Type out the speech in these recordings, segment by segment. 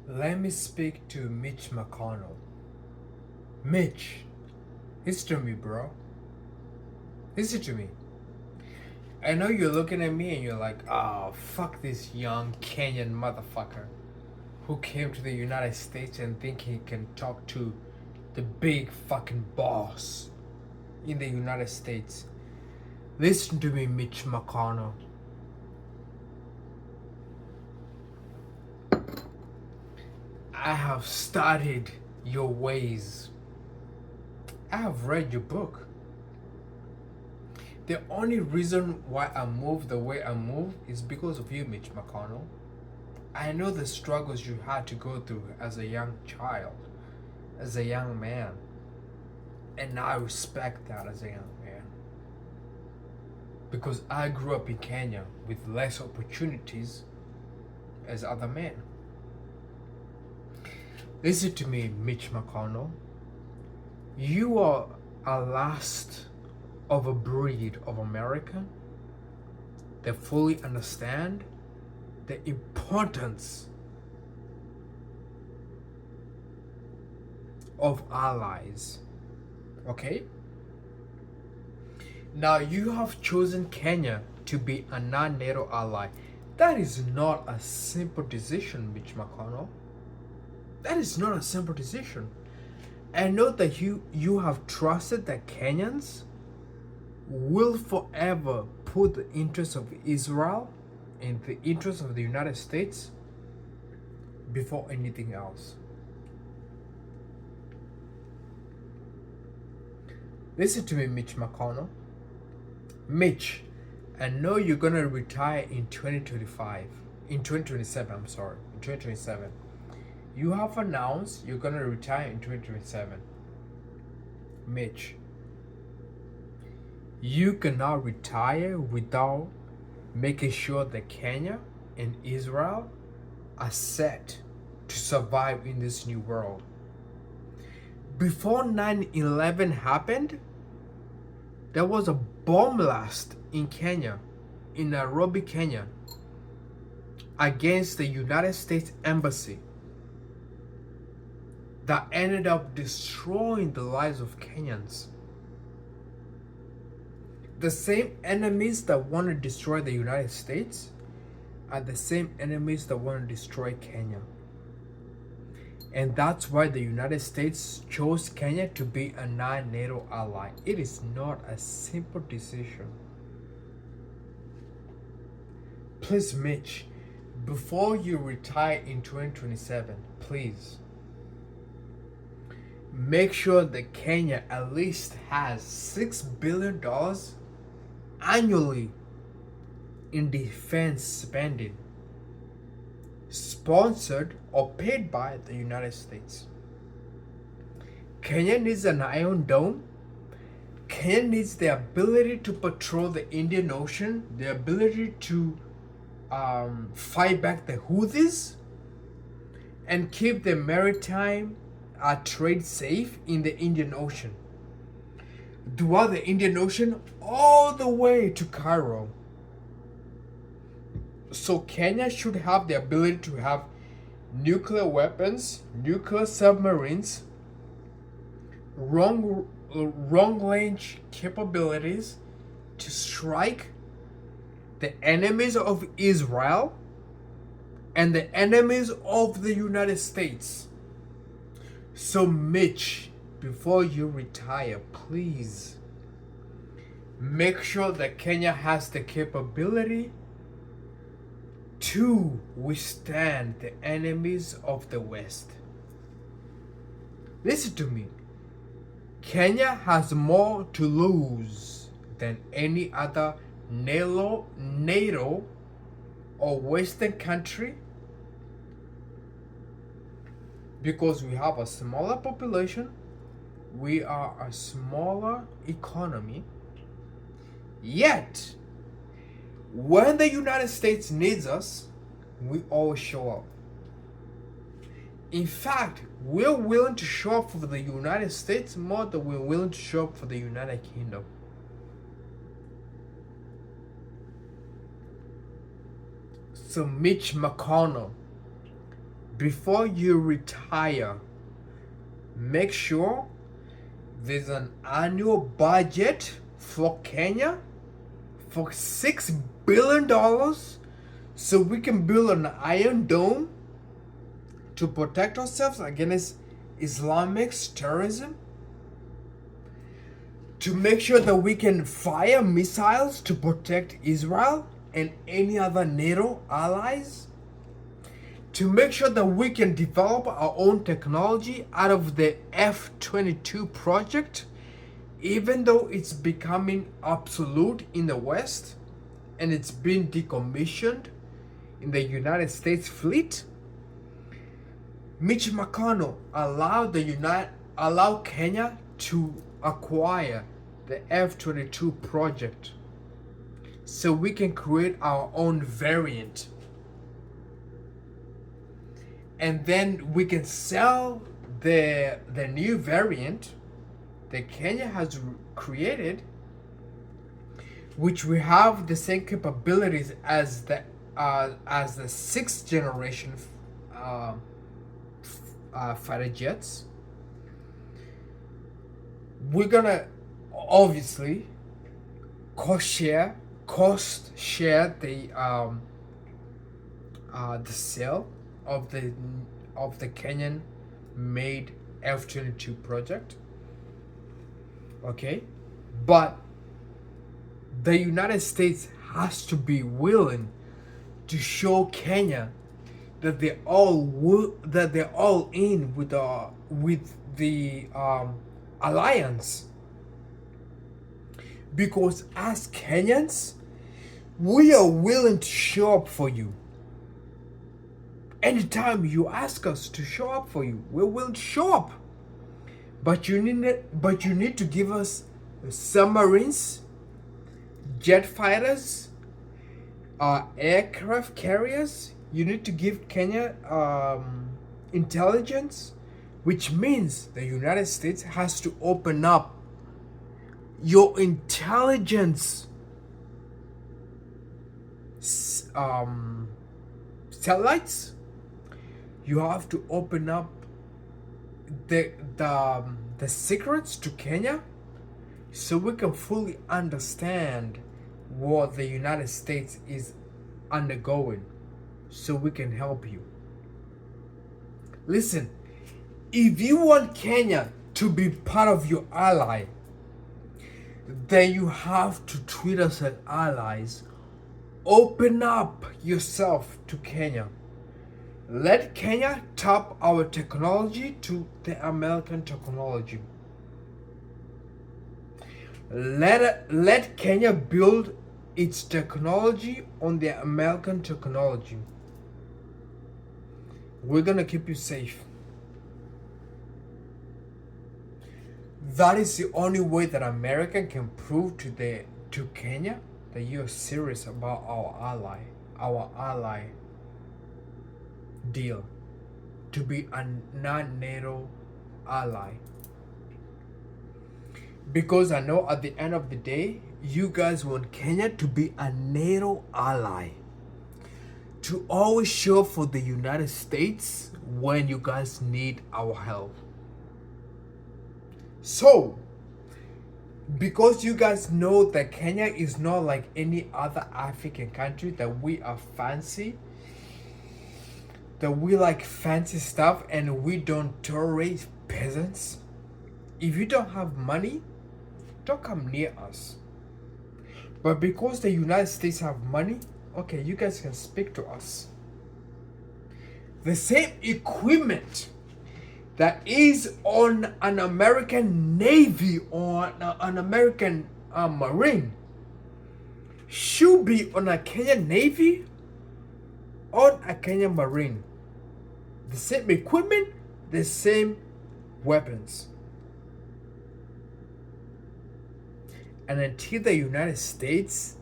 Let me speak to Mitch McConnell. Mitch, listen to me, bro. Listen to me. I know you're looking at me and you're like, oh, fuck this young Kenyan motherfucker who came to the United States and think he can talk to the big fucking boss in the United States. Listen to me, Mitch McConnell. I have studied your ways. I have read your book. The only reason why I move the way I move is because of you, Mitch McConnell. I know the struggles you had to go through as a young child, as a young man. And I respect that as a young man. Because I grew up in Kenya with less opportunities as other men. Listen to me, Mitch McConnell. You are a last of a breed of America that fully understand the importance of allies. Okay? Now you have chosen Kenya to be a non-NATO ally. That is not a simple decision, Mitch McConnell. That is not a simple decision. I know that you have trusted that Kenyans will forever put the interests of Israel and the interests of the United States before anything else. Listen to me, Mitch McConnell. Mitch, I know you're gonna retire in 2025. In 2027, I'm sorry. In 2027. You have announced you're gonna retire in 2027. Mitch, you cannot retire without making sure that Kenya and Israel are set to survive in this new world. Before 9/11 happened, there was a bomb blast in Kenya, in Nairobi, Kenya, against the United States Embassy that ended up destroying the lives of Kenyans. The same enemies that want to destroy the United States are the same enemies that want to destroy Kenya. And that's why the United States chose Kenya to be a non-NATO ally. It is not a simple decision. Please, Mitch, before you retire in 2027, please make sure that Kenya at least has $6 billion annually in defense spending, sponsored or paid by the United States. Kenya needs an Iron Dome. Kenya needs the ability to patrol the Indian Ocean, the ability to fight back the Houthis, and keep the maritime trade safe in the Indian Ocean. Throughout the Indian Ocean, all the way to Cairo. So Kenya should have the ability to have nuclear weapons, nuclear submarines, long range capabilities to strike the enemies of Israel and the enemies of the United States. So Mitch, before you retire, please make sure that Kenya has the capability to withstand the enemies of the West. Listen to me. Kenya has more to lose than any other NATO or Western country because we have a smaller population, we are a smaller economy, yet when the United States needs us, we always show up. In fact, we're willing to show up for the United States more than we're willing to show up for the United Kingdom. So Mitch McConnell, before you retire, make sure there's an annual budget for Kenya for $6 billion so we can build an iron dome to protect ourselves against Islamic terrorism, to make sure that we can fire missiles to protect Israel and any other NATO allies, to make sure that we can develop our own technology out of the F-22 project, even though it's becoming obsolete in the West and it's been decommissioned in the United States fleet. Mitch McConnell allowed Kenya to acquire the F-22 project so we can create our own variant, and then we can sell the new variant that Kenya has created, which we have the same capabilities as the sixth generation fighter jets. We're gonna obviously cost share the sale of the Kenyan made F-22 project. Okay, but the United States has to be willing to show Kenya that they're all in with the alliance, because as Kenyans we are willing to show up for you. Anytime you ask us to show up for you, we will show up. But you need to give us submarines, jet fighters, aircraft carriers. You need to give Kenya intelligence, which means the United States has to open up your intelligence satellites. You have to open up the secrets to Kenya so we can fully understand what the United States is undergoing, so we can help you. Listen, if you want Kenya to be part of your ally, then you have to treat us as allies. Open up yourself to Kenya. Let Kenya tap our technology to the American technology. Let Kenya build its technology on the American technology. We're gonna keep you safe. That is the only way that America can prove to Kenya that you're serious about our ally deal, to be a non-NATO ally. Because I know at the end of the day, you guys want Kenya to be a NATO ally, to always show up for the United States when you guys need our help. So, because you guys know that Kenya is not like any other African country, that we are fancy, that we like fancy stuff, and we don't tolerate peasants. If you don't have money, don't come near us. But because the United States have money, okay, you guys can speak to us. The same equipment that is on an American Navy or an American Marine should be on a Kenyan Navy or a Kenyan Marine. The same equipment, the same weapons. And until the United States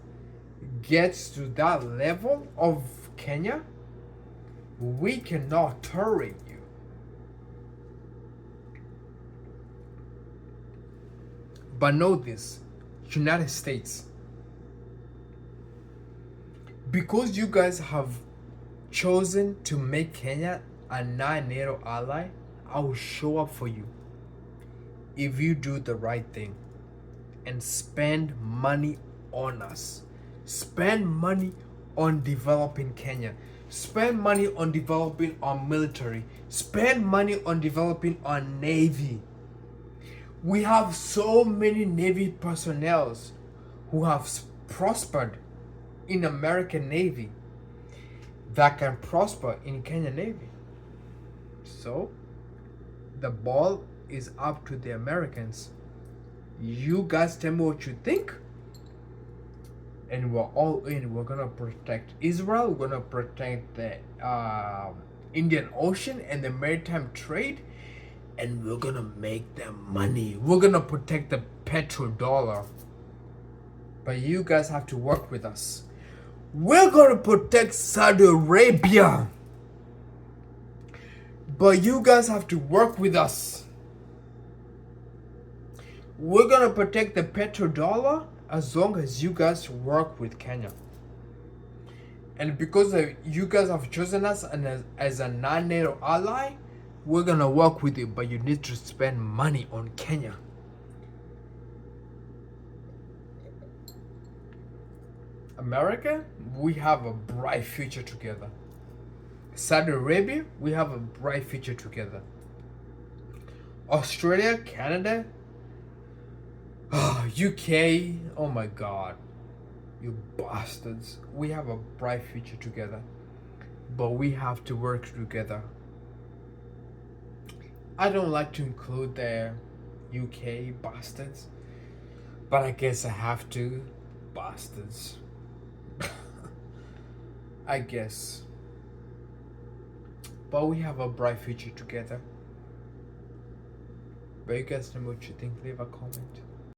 gets to that level of Kenya, we cannot tolerate you. But know this, United States, because you guys have chosen to make Kenya a non-NATO ally, I will show up for you if you do the right thing and spend money on us. Spend money on developing Kenya. Spend money on developing our military. Spend money on developing our navy. We have so many navy personnel who have prospered in American Navy that can prosper in Kenya Navy. So the ball is up to the Americans. You guys tell me what you think, and we're all in. We're gonna protect Israel. We're gonna protect the Indian Ocean and the maritime trade, and we're gonna make them money. We're gonna protect the petrodollar. But you guys have to work with us. We're gonna protect Saudi Arabia. But you guys have to work with us. We're gonna protect the petrodollar as long as you guys work with Kenya. And because you guys have chosen us and as a non-NATO ally, we're gonna work with you, but you need to spend money on Kenya. America, we have a bright future together. Saudi Arabia, we have a bright future together. Australia, Canada, UK, oh my god, you bastards. We have a bright future together, but we have to work together. I don't like to include the UK bastards, but I guess I have to. Bastards. I guess. But we have a bright future together. But you guys know what you think. Leave a comment.